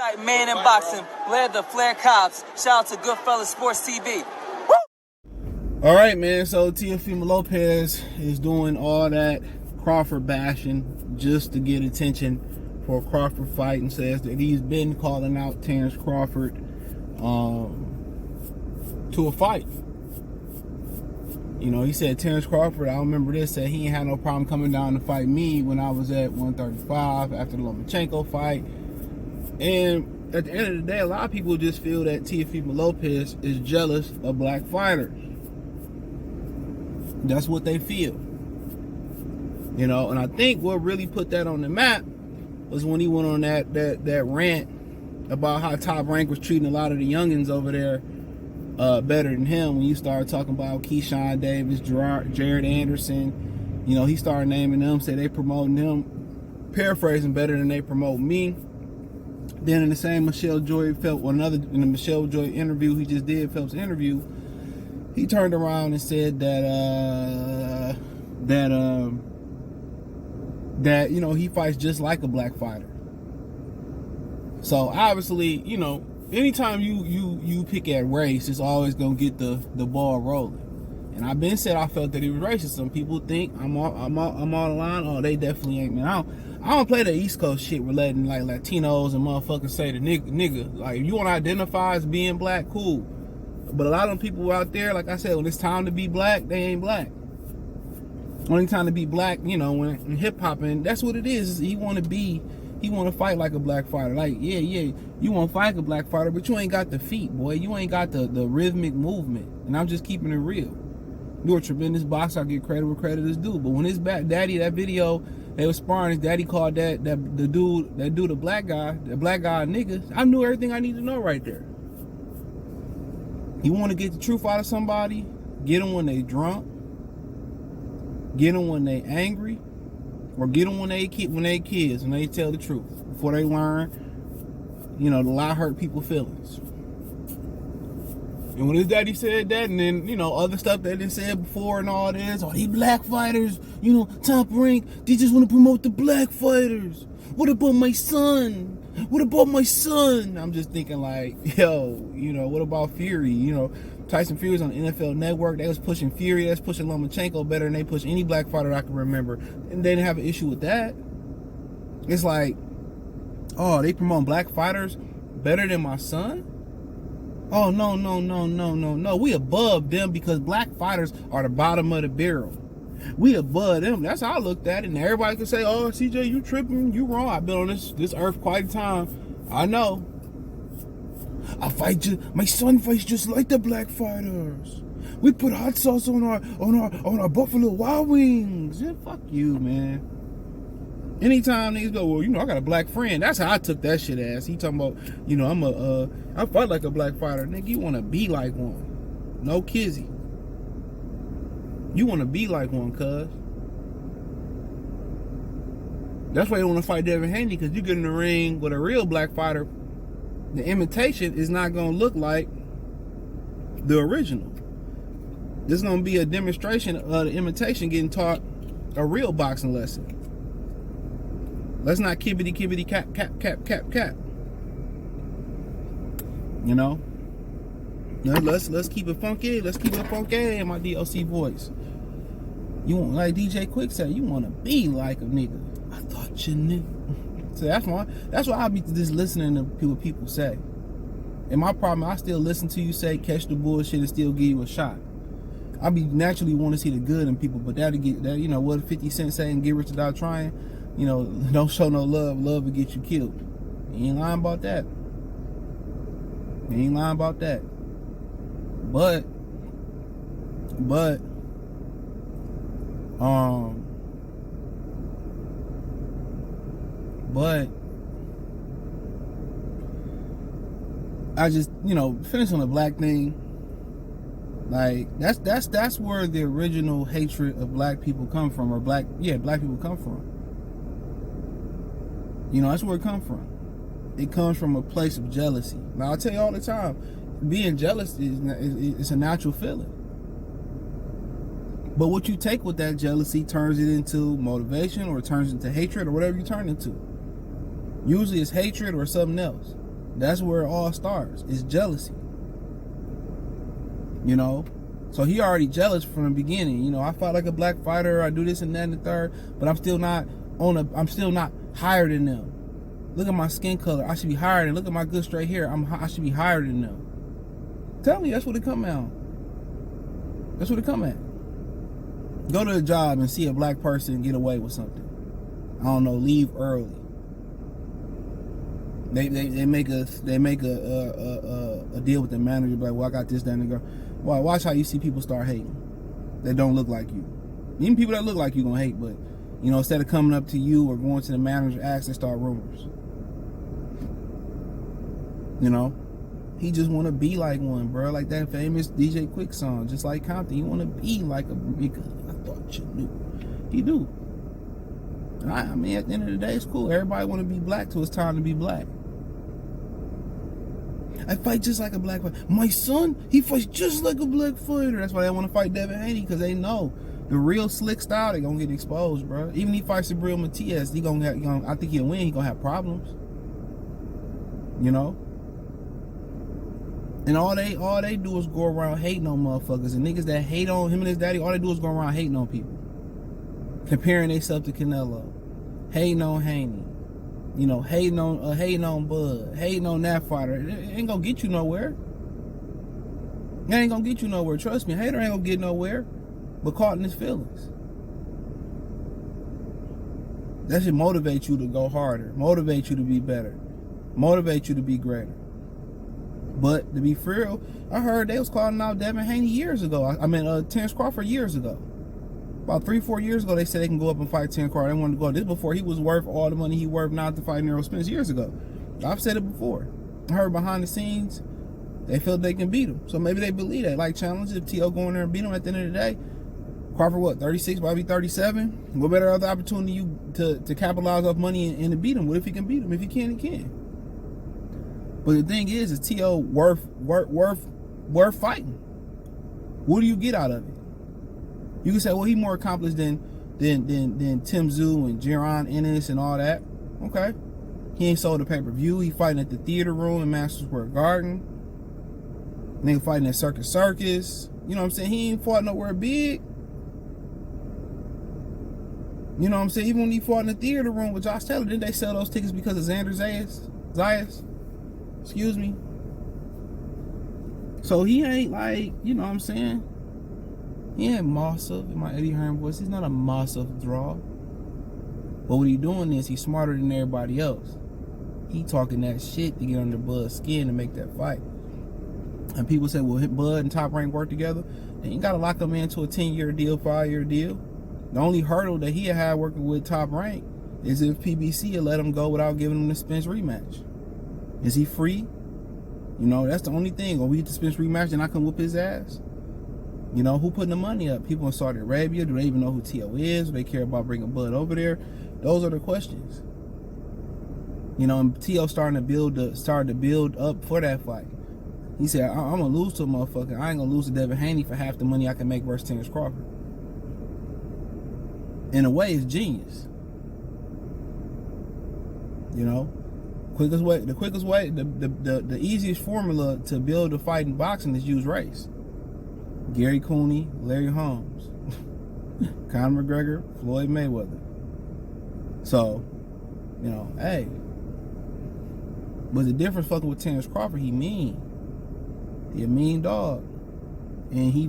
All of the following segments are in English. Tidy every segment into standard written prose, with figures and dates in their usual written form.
fight man in boxing, led the Flair Cops. Shout out to Goodfellas Sports TV. All right, man. So Teofimo Lopez is doing all that Crawford bashing just to get attention for a Crawford fight, and says that he's been calling out Terence Crawford to a fight. You know, he said Terence Crawford, I remember this, said he ain't had no problem coming down to fight me when I was at 135 after the Lomachenko fight. And at the end of the day, a lot of people just feel that Teofimo Lopez is jealous of black fighters. That's what they feel. You know, and I think what really put that on the map was when he went on that rant about how Top Rank was treating a lot of the youngins over there better than him. When you started talking about Keyshawn Davis, Jared Anderson, you know, he started naming them, say they promoting them, paraphrasing, better than they promote me. Then in the same Michelle Joy in the Michelle Joy interview he just did, Phelps interview, he turned around and said that you know, he fights just like a black fighter. So obviously, you know, anytime you pick at race, it's always gonna get the ball rolling. And I've been said I felt that he was racist. Some people think I'm all the line. Oh, they definitely ain't, man. I don't play the East Coast shit where letting like Latinos and motherfuckers say the nigga. Like, if you want to identify as being black, cool. But a lot of them people out there, like I said, when it's time to be black, they ain't black. Only time to be black, you know, when in hip hop, and that's what it is. He want to fight like a black fighter. Like, yeah, you want to fight like a black fighter, but you ain't got the feet, boy. You ain't got the rhythmic movement. And I'm just keeping it real. You're a tremendous boxer. I give credit where credit is due. But when his daddy, that video, they was sparring, his daddy called that dude a black guy, a nigga. I knew everything I needed to know right there. You want to get the truth out of somebody, get them when they drunk, get them when they angry, or get them when they kids, and they tell the truth before they learn, you know, the lie hurt people's feelings. And when his daddy said that, and then, you know, other stuff that they said before and all this, oh, these black fighters, you know, Top Rank, they just want to promote the black fighters. What about my son? What about my son? I'm just thinking like, yo, you know, what about Fury? You know, Tyson Fury's on the NFL Network. They was pushing Fury. They was pushing Lomachenko better than they pushed any black fighter I can remember. And they didn't have an issue with that. It's like, oh, they promote black fighters better than my son? Oh, no. We above them because black fighters are the bottom of the barrel. We above them. That's how I looked at it. And everybody can say, oh, CJ, you tripping, you wrong. I've been on this earth quite a time. I know. My son fights just like the black fighters. We put hot sauce on our Buffalo Wild Wings. Yeah, fuck you, man. Anytime niggas go, well, you know, I got a black friend. That's how I took that shit ass. He talking about, you know, I fight like a black fighter. Nigga, you want to be like one. No kizzy. You want to be like one, cuz. That's why you want to fight Devin Haney, because you get in the ring with a real black fighter, the imitation is not going to look like the original. This is going to be a demonstration of the imitation getting taught a real boxing lesson. Let's not kibbity cap. You know? Let's keep it funky. Let's keep it funky in my DLC voice. You want, like DJ Quick said, you want to be like a nigga. I thought you knew. So that's why I be just listening to what people say. And my problem, I still listen to you say, catch the bullshit and still give you a shot. I be naturally want to see the good in people, but that'll get that, you know, what 50 Cent saying, get rich without trying. You know, don't show no love. Love will get you killed. You ain't lying about that. But I just, you know, finish on the black thing. Like, that's where the original hatred of black people come from, or black people come from. You know, that's where it comes from. It comes from a place of jealousy. Now, I tell you all the time, being jealous is a natural feeling. But what you take with that jealousy turns it into motivation, or turns into hatred, or whatever you turn it into. Usually it's hatred or something else. That's where it all starts. It's jealousy. You know? So he already jealous from the beginning. You know, I fight like a black fighter, I do this and that and the third, but I'm still not higher than them. Look at my skin color. I should be higher than. Look at my good straight hair. I should be higher than them. Tell me, that's what it come out. That's what it come at. Go to a job and see a black person get away with something. I don't know, leave early. They make a deal with the manager, like, well, I got this, that, and the girl. Well, watch how you see people start hating. They don't look like you. Even people that look like you gonna hate, but you know, instead of coming up to you or going to the manager, ask, they start rumors. You know, he just want to be like one, bro. Like that famous DJ Quick song, just like Compton. You want to be like a nigga. I thought you knew. He do. And I mean, at the end of the day, it's cool. Everybody want to be black till it's time to be black. I fight just like a black fighter. My son, he fights just like a black fighter. That's why they want to fight Devin Haney, because they know the real slick style, they gonna get exposed, bro. Even if he fights Sabril Matias, I think he'll win. He gonna have problems. You know. And all they do is go around hating on motherfuckers. And niggas that hate on him and his daddy, all they do is go around hating on people. Comparing themselves to Canelo. Hating on Haney. You know, hating on Bud. Hating on that fighter. It ain't gonna get you nowhere. It ain't gonna get you nowhere. Trust me, hater ain't gonna get nowhere. But caught in his feelings. That should motivate you to go harder. Motivate you to be better. Motivate you to be greater. But to be real, I heard they was calling out Devin Haney years ago. I mean, Terence Crawford years ago. About 3-4 years ago, they said they can go up and fight Terence Crawford. They wanted to go. This before he was worth all the money he worth now to fight Errol Spence years ago. I've said it before. I heard behind the scenes, they feel they can beat him. So maybe they believe that. Like challenge if T.O. go in there and beat him at the end of the day. Crawford, what, 36, probably 37? What better other opportunity to capitalize off money and to beat him? What if he can beat him? If he can, he can. But the thing is T.O. worth fighting? What do you get out of it? You can say, well, he more accomplished than Tim Tszyu and Jaron Ennis and all that. Okay. He ain't sold a pay-per-view. He fighting at the theater room in Madison Square Garden. Nigga fighting at Circus. You know what I'm saying? He ain't fought nowhere big. You know what I'm saying? Even when he fought in the theater room with Josh Taylor, didn't they sell those tickets because of Xander Zayas? Excuse me. So he ain't like, you know what I'm saying? He ain't massive in my Eddie Hearn voice. He's not a massive draw. But what he doing is he's smarter than everybody else. He talking that shit to get under Bud's skin to make that fight. And people say, well, Bud and Top Rank work together. They ain't got to lock him into a 10-year deal, 5-year deal. The only hurdle that he had working with Top Rank is if PBC had let him go without giving him the Spence rematch. Is he free? You know, that's the only thing. When we get the Spence rematch, then I can whoop his ass. You know, who putting the money up? People in Saudi Arabia, do they even know who T.O. is? Do they care about bringing Bud over there? Those are the questions. You know, and T.O. started to build up for that fight. He said, I'm going to lose to a motherfucker. I ain't going to lose to Devin Haney for half the money I can make versus Terence Crawford. In a way, it's genius. You know? The quickest way, the easiest formula to build a fight in boxing is use race. Gary Cooney, Larry Holmes, Conor McGregor, Floyd Mayweather. So, you know, hey. But the difference fucking with Terence Crawford, he mean. He a mean dog. And you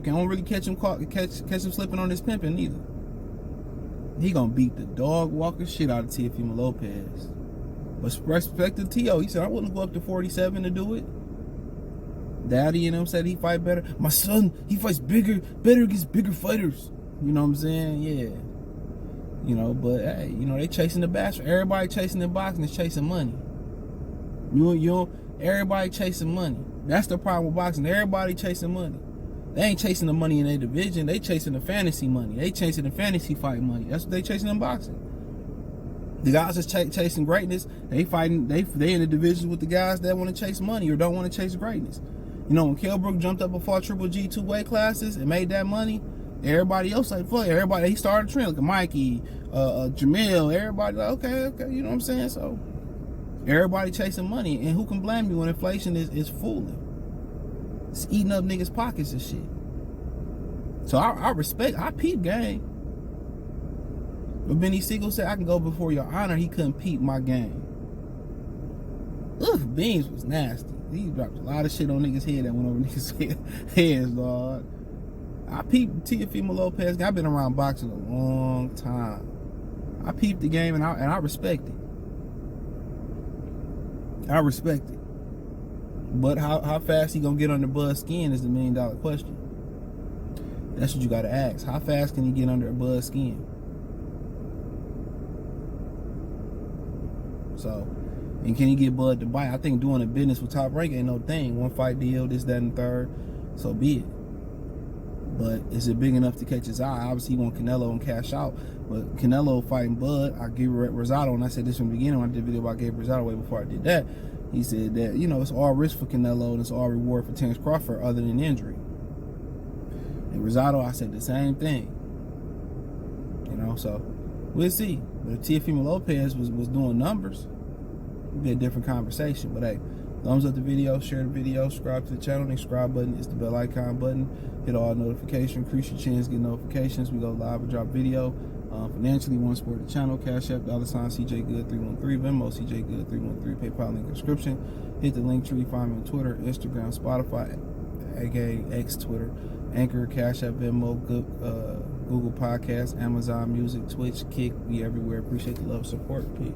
can't really catch him slipping on his pimping either. He gonna beat the dog walking shit out of Teofimo Lopez. But respect to T.O. He said, I wouldn't go up to 47 to do it. Daddy and him said he fight better. My son, he fights better against bigger fighters. You know what I'm saying? Yeah. You know, but hey, you know, they chasing the bastard. Everybody chasing the boxing is chasing money. Everybody chasing money. That's the problem with boxing. Everybody chasing money. They ain't chasing the money in their division. They chasing the fantasy money. They chasing the fantasy fight money. That's what they chasing in boxing. The guys that's chasing greatness, they in the divisions with the guys that want to chase money or don't want to chase greatness. You know, when Kell Brook jumped up and fought Triple G 2 weight classes and made that money, everybody else like, fuck, everybody, he started a trend. Look at Mikey, Jamil, everybody like, okay, you know what I'm saying? So, Everybody chasing money, and who can blame you when inflation is fooling? It's eating up niggas' pockets and shit. So I peep game. But Benny Siegel said, I can go before your honor. He couldn't peep my game. Ugh, Beans was nasty. He dropped a lot of shit on niggas' head that went over niggas' heads, dog. I peeped Teofimo Lopez. I've been around boxing a long time. I peeped the game and I respect it. I respect it. But how fast he gonna get under Bud's skin is the $1 million question. That's what you gotta ask. How fast can he get under Bud's skin? So, and can he get Bud to bite? I think doing a business with Top Rank ain't no thing. One fight deal, this, that, and third. So be it. But is it big enough to catch his eye? Obviously, he want Canelo and cash out. But Canelo fighting Bud, I give Rosado, and I said this from the beginning when I did a video about Gabe Rosado way before I did that. He said that, you know, it's all risk for Canelo and it's all reward for Terence Crawford other than injury. And Rosado, I said the same thing. You know, so we'll see. But if Teofimo Lopez was doing numbers, it'd be a different conversation. But hey, thumbs up the video, share the video, subscribe to the channel. The subscribe button is the bell icon button. Hit all notifications, increase your chance, get notifications. We go live and drop video. Financially, want to support the channel, Cash App, $CJ Good 313, Venmo, CJ Good 313, PayPal link in description. Hit the link tree, find me on Twitter, Instagram, Spotify, aka X Twitter, Anchor, Cash App, Venmo, Google Podcasts, Amazon Music, Twitch, Kick. We everywhere. Appreciate the love, support. Peace.